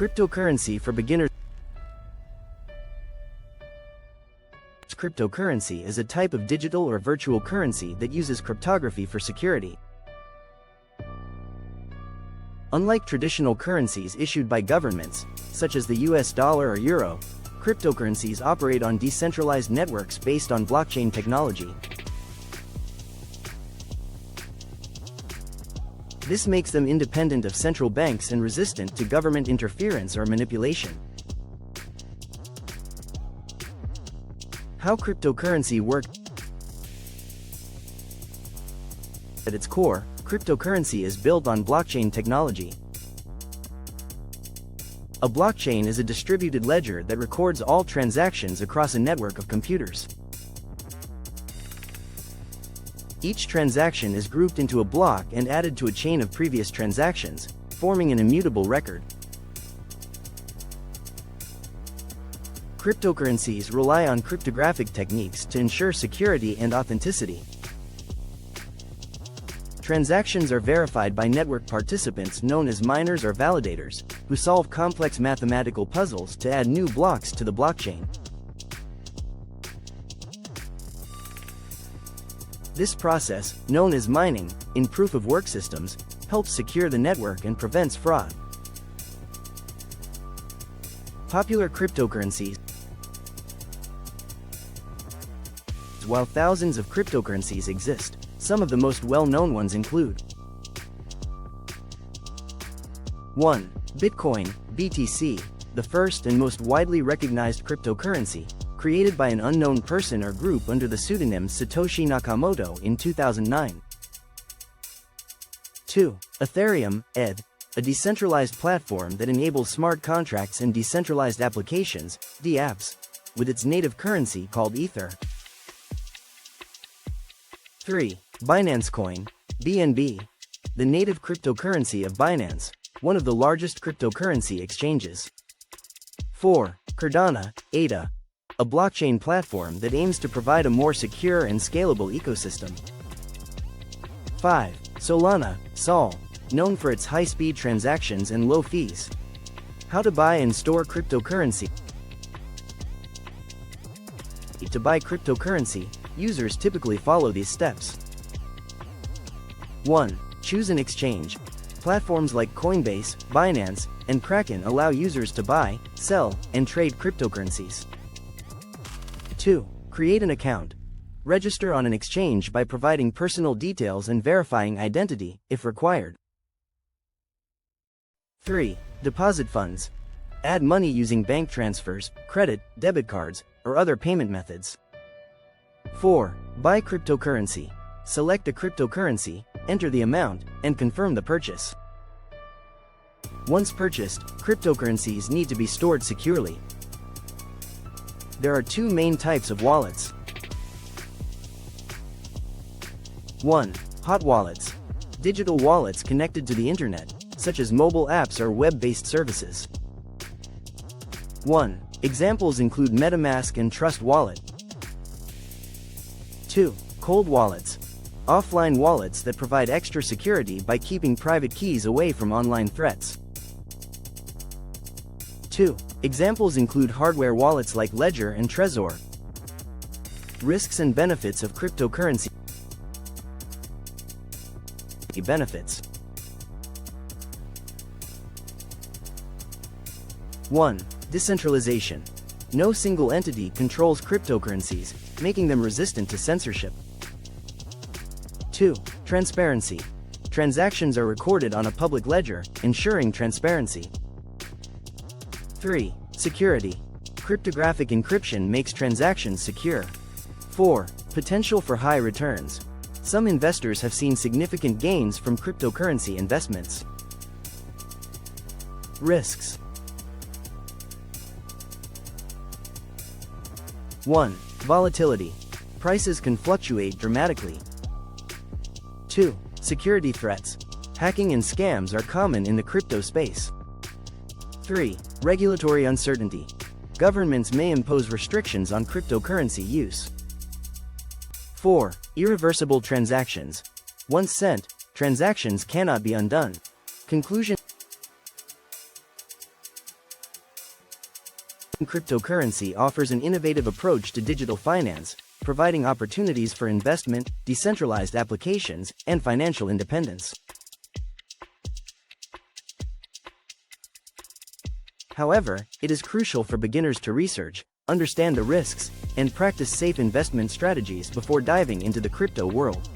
Cryptocurrency for beginners. Cryptocurrency is a type of digital or virtual currency that uses cryptography for security. Unlike traditional currencies issued by governments, such as the US dollar or euro, cryptocurrencies operate on decentralized networks based on blockchain technology. This makes them independent of central banks and resistant to government interference or manipulation. How cryptocurrency works. At its core, cryptocurrency is built on blockchain technology. A blockchain is a distributed ledger that records all transactions across a network of computers. Each transaction is grouped into a block and added to a chain of previous transactions, forming an immutable record. Cryptocurrencies rely on cryptographic techniques to ensure security and authenticity. Transactions are verified by network participants known as miners or validators, who solve complex mathematical puzzles to add new blocks to the blockchain. This process, known as mining, in proof-of-work systems, helps secure the network and prevents fraud. Popular cryptocurrencies. While thousands of cryptocurrencies exist, some of the most well-known ones include 1. Bitcoin, BTC, the first and most widely recognized cryptocurrency, created by an unknown person or group under the pseudonym Satoshi Nakamoto in 2009. 2. Ethereum, ETH, a decentralized platform that enables smart contracts and decentralized applications, DApps, with its native currency called Ether. 3. Binance Coin, BNB, the native cryptocurrency of Binance, one of the largest cryptocurrency exchanges. 4. Cardano, ADA, a blockchain platform that aims to provide a more secure and scalable ecosystem. 5. Solana, SOL, known for its high-speed transactions and low fees. How to buy and store cryptocurrency. To buy cryptocurrency, users typically follow these steps. 1. Choose an exchange. Platforms like Coinbase, Binance, and Kraken allow users to buy, sell, and trade cryptocurrencies. 2. Create an account. Register on an exchange by providing personal details and verifying identity, if required. 3. Deposit funds. Add money using bank transfers, credit, debit cards, or other payment methods. 4. Buy cryptocurrency. Select a cryptocurrency, enter the amount, and confirm the purchase. Once purchased, cryptocurrencies need to be stored securely. There are two main types of wallets. 1. Hot wallets. Digital wallets connected to the internet, such as mobile apps or web-based services. 1. Examples include MetaMask and Trust Wallet. 2. Cold wallets. Offline wallets that provide extra security by keeping private keys away from online threats. 2. Examples include hardware wallets like Ledger and Trezor. Risks and benefits of cryptocurrency. Benefits. 1. Decentralization. No single entity controls cryptocurrencies, making them resistant to censorship. 2. Transparency. Transactions are recorded on a public ledger, ensuring transparency. 3. Security. Cryptographic encryption makes transactions secure. 4. Potential for high returns. Some investors have seen significant gains from cryptocurrency investments. Risks. 1. Volatility. Prices can fluctuate dramatically. 2. Security threats. Hacking and scams are common in the crypto space. 3. Regulatory uncertainty. Governments may impose restrictions on cryptocurrency use. 4. Irreversible transactions. Once sent, transactions cannot be undone. Conclusion. Cryptocurrency offers an innovative approach to digital finance, providing opportunities for investment, decentralized applications, and financial independence. However, it is crucial for beginners to research, understand the risks, and practice safe investment strategies before diving into the crypto world.